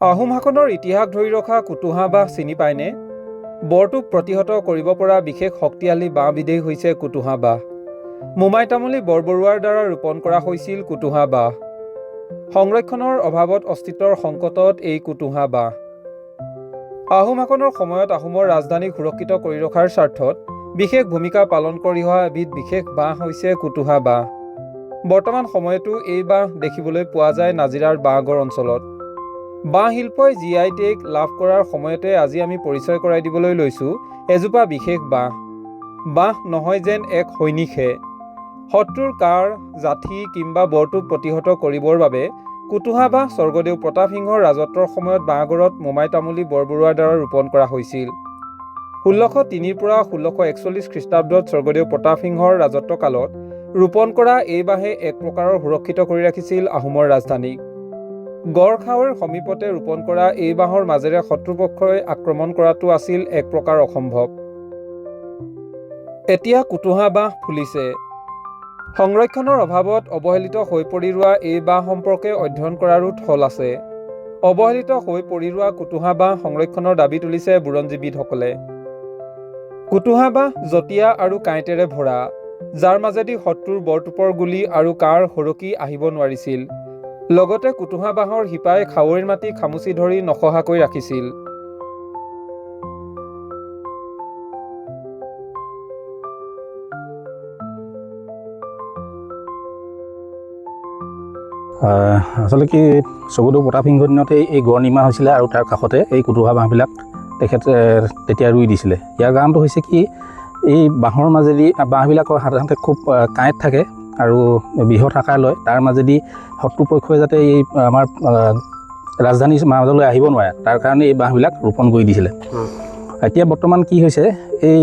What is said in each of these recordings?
আহোম শাসনৰ ইতিহাস ধৰি ৰখা কুটুহা বাঁহ চিনি পায়নে? বৰটোক প্ৰতিহত কৰিব পৰা বিশেষ শক্তিশালী বাঁহবিধেই হৈছে কুটুহা বাঁহ। মোমাই তামুলী বৰবৰুৱাৰ দ্বাৰা ৰোপণ কৰা হৈছিল কুটুহা বাঁহ। সংৰক্ষণৰ অভাৱত অস্তিত্বৰ সংকটত এই কুটুহা বাঁহ। আহোম শাসনৰ সময়ত আহোমৰ ৰাজধানীক সুৰক্ষিত কৰি ৰখাৰ স্বাৰ্থত বিশেষ ভূমিকা পালন কৰি অহা এবিধ বিশেষ বাঁহ হৈছে কুটুহা বাঁহ। বৰ্তমান সময়তো এই বাঁহ দেখিবলৈ পোৱা যায় নাজিৰাৰ বাঁহগড় অঞ্চলত। বাঁহ শিল্পই GI টেগ লাভ কৰাৰ সময়তে আজি আমি পৰিচয় কৰাই দিবলৈ লৈছোঁ এজোপা বিশেষ বাঁহ। বাঁহ নহয় যেন এক সৈনিকহে। শত্ৰুৰ কাঁড়, জাঠি কিম্বা বৰটোক প্ৰতিহত কৰিবৰ বাবে কুটুহা বাঁহ স্বৰ্গদেউ প্ৰতাপ সিংহৰ ৰাজত্বৰ সময়ত বাঁহগড়ত মোমাই তামুলী বৰবৰুৱাৰ দ্বাৰা ৰোপণ কৰা হৈছিল। 1603 পৰা 1641 খ্ৰীষ্টাব্দত স্বৰ্গদেউ প্ৰতাপ সিংহৰ ৰাজত্বকালত ৰোপণ কৰা এই বাঁহে এক প্ৰকাৰৰ সুৰক্ষিত কৰি ৰাখিছিল আহোমৰ ৰাজধানীক। গড়খাৱৈৰ সমীপতে ৰোপণ কৰা এই বাঁহৰ মাজেৰে শত্ৰুপক্ষই আক্ৰমণ কৰাটো আছিল এক প্ৰকাৰ অসম্ভৱ। এতিয়া কুটুহা বাঁহ ফুলিছে। সংৰক্ষণৰ অভাৱত অৱহেলিত হৈ পৰি ৰোৱা এই বাঁহ সম্পৰ্কে অধ্যয়ন কৰাৰো থল আছে। অৱহেলিত হৈ পৰি ৰোৱা কুটুহা বাঁহ সংৰক্ষণৰ দাবী তুলিছে বুৰঞ্জীবিদসকলে। কুটুহা বাঁহ জঁটিয়া আৰু কাঁইটেৰে ভৰা, যাৰ মাজেদি শত্ৰুৰ বৰটোপৰ গুলী আৰু কাঁড় সৰকি আহিব নোৱাৰিছিল। লগতে কুটুহা বাঁহৰ শিপাই খাৱৈৰ মাটি খামুচি ধৰি নখহাকৈ ৰাখিছিল। আচলতে কি স্বৰ্গদেউ প্ৰতাপ সিংহৰ দিনতে এই গড় নিৰ্মাণ হৈছিলে আৰু তাৰ কাষতে এই কুটুহা বাঁহবিলাক তেখেতে তেতিয়া ৰুই দিছিলে। ইয়াৰ কাৰণটো হৈছে কি, এই বাঁহৰ মাজেদি বাঁহবিলাকৰ সাধাৰণতে খুব কাঁইট থাকে আৰু বৃহৎ আকাৰ লয়। তাৰ মাজেদি শত্ৰুপক্ষই যাতে এই আমাৰ ৰাজধানীৰ মাজলৈ আহিব নোৱাৰে, তাৰ কাৰণে এই বাঁহবিলাক ৰোপণ কৰি দিছিলে। এতিয়া বৰ্তমান কি হৈছে, এই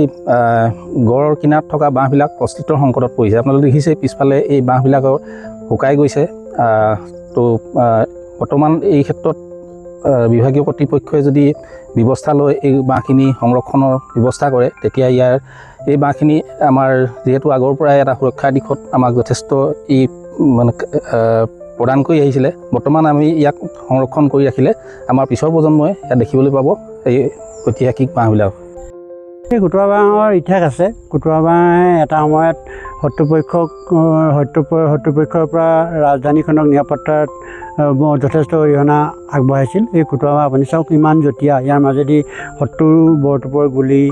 গড়ৰ কিনাৰত থকা বাঁহবিলাক অস্তিত্বৰ সংকটত পৰিছে। আপোনালোকে দেখিছে পিছফালে এই বাঁহবিলাকৰ শুকাই গৈছে। তো বৰ্তমান এই ক্ষেত্ৰত বিভাগীয় কৰ্তৃপক্ষই যদি ব্যৱস্থা লয়, এই বাঁহখিনি সংৰক্ষণৰ ব্যৱস্থা কৰে, তেতিয়া এই বাঁহখিনি আমাৰ যিহেতু আগৰ পৰাই এটা সুৰক্ষাৰ দিশত আমাক যথেষ্ট মানে প্ৰদান কৰি আহিছিলে। বৰ্তমান আমি ইয়াক সংৰক্ষণ কৰি ৰাখিলে আমাৰ পিছৰ প্ৰজন্মই ইয়াত দেখিবলৈ পাব এই ঐতিহাসিক বাঁহবিলাক। এই কুটুহা বাঁহৰ ইতিহাস আছে। কুটুহা বাঁহে এটা সময়ত শত্ৰুপক্ষৰ পৰা ৰাজধানীখনক নিৰাপত্তাত যথেষ্ট অৰিহণা আগবঢ়াইছিল। এই কুটুহা বাঁহ আপুনি চাওক ইমান জঁটিয়া, ইয়াৰ মাজেদি শত্ৰুৰ বৰটোপৰ গুলী,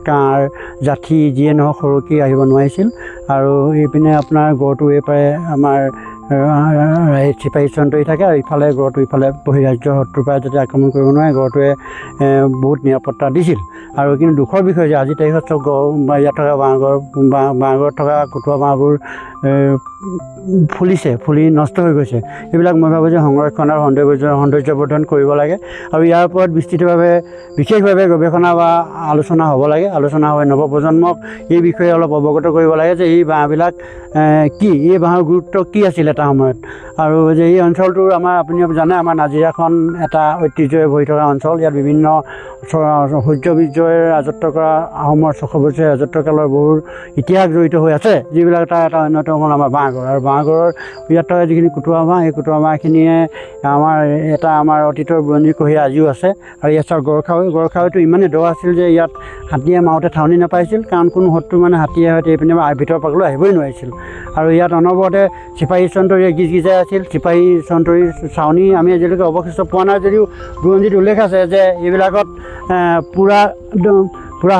কাঁড়, জাঠি যিয়ে নহওক সৰকি আহিব নোৱাৰিছিল। আৰু এইপিনে আপোনাৰ গড়টো এইপাৰে আমাৰ চিপাহী চন্তৰি থাকে আৰু ইফালে গড়টো ইফালে বহিৰাজ্যৰ শত্ৰুৰ পৰা যাতে আক্ৰমণ কৰিব নোৱাৰে, গড়টোৱে বহুত নিৰাপত্তা দিছিল। আৰু কিন্তু দুখৰ বিষয় যে আজিৰ তাৰিখত চব ইয়াত থকা বাঁহগড়ত থকা কুটুহা বাঁহবোৰ ফুলি নষ্ট হৈ গৈছে। এইবিলাক মই ভাবোঁ যে সংৰক্ষণ আৰু সৌন্দৰ্যবৰ্ধন কৰিব লাগে আৰু ইয়াৰ ওপৰত বিশেষভাৱে গৱেষণা বা আলোচনা হ'ব লাগে। আলোচনা হৈ নৱপ্ৰজন্মক এই বিষয়ে অলপ অৱগত কৰিব লাগে যে এই বাঁহবিলাক কি, এই বাঁহৰ গুৰুত্ব কি আছিল এটা সময়ত। আৰু যে এই অঞ্চলটোৰ আপুনি জানে আমাৰ নাজিৰাখন এটা ঐতিহ্যৰে ভৰি থকা অঞ্চল। ইয়াত বিভিন্ন সূৰ্য বিজয়ৰ ৰাজত্ব কৰা আহোমৰ 600 বছৰীয়া ৰাজত্বকালৰ বহু ইতিহাস জড়িত হৈ আছে, যিবিলাক তাৰ এটা অন্যতম হ'ল আমাৰ বাঁহগড়। আৰু বাঁহগড়ৰ ইয়াত থকা যিখিনি কুটুহা বাঁহ, এই কুটুহা বাঁহখিনিয়ে আমাৰ অতীতৰ বুৰঞ্জী কঢ়িয়াই আজিও আছে। আৰু ইয়াত চাওক গড়খাৱৈটো ইমানেই দ আছিল যে ইয়াত হাতীয়ে মাৰোঁতে ঠাৱনি নাপাইছিল, কাৰণ কোনো শত্ৰু মানে হাতীয়ে হয়তো এইপিনে ভিতৰৰ পাকলৈ আহিবই নোৱাৰিছিল। আৰু ইয়াত অনবৰতে চিপাহী চন্তৰীয়ে গিজগিজাই আছিল। চিপাহী চন্তৰীৰ চাউনি আমি আজিলৈকে অৱশিষ্ট পোৱা নাই, যদিও বুৰঞ্জীত উল্লেখ আছে যে এইবিলাকত পূৰা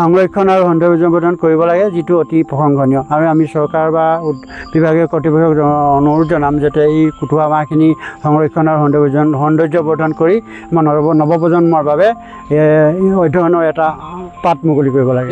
সংৰক্ষণ আৰু সৌন্দৰ্যবৰ্ধন কৰিব লাগে, যিটো অতি প্ৰশংসনীয়। আৰু আমি চৰকাৰ বা বিভাগীয় কৰ্তৃপক্ষক অনুৰোধ জনাম যাতে এই কুটুহা বাঁহখিনি সংৰক্ষণ আৰু সৌন্দৰ্যবৰ্ধন কৰি আমাৰ নৱপ্ৰজন্মৰ বাবে অধ্যয়নৰ এটা পাঠ মুকলি কৰিব লাগে।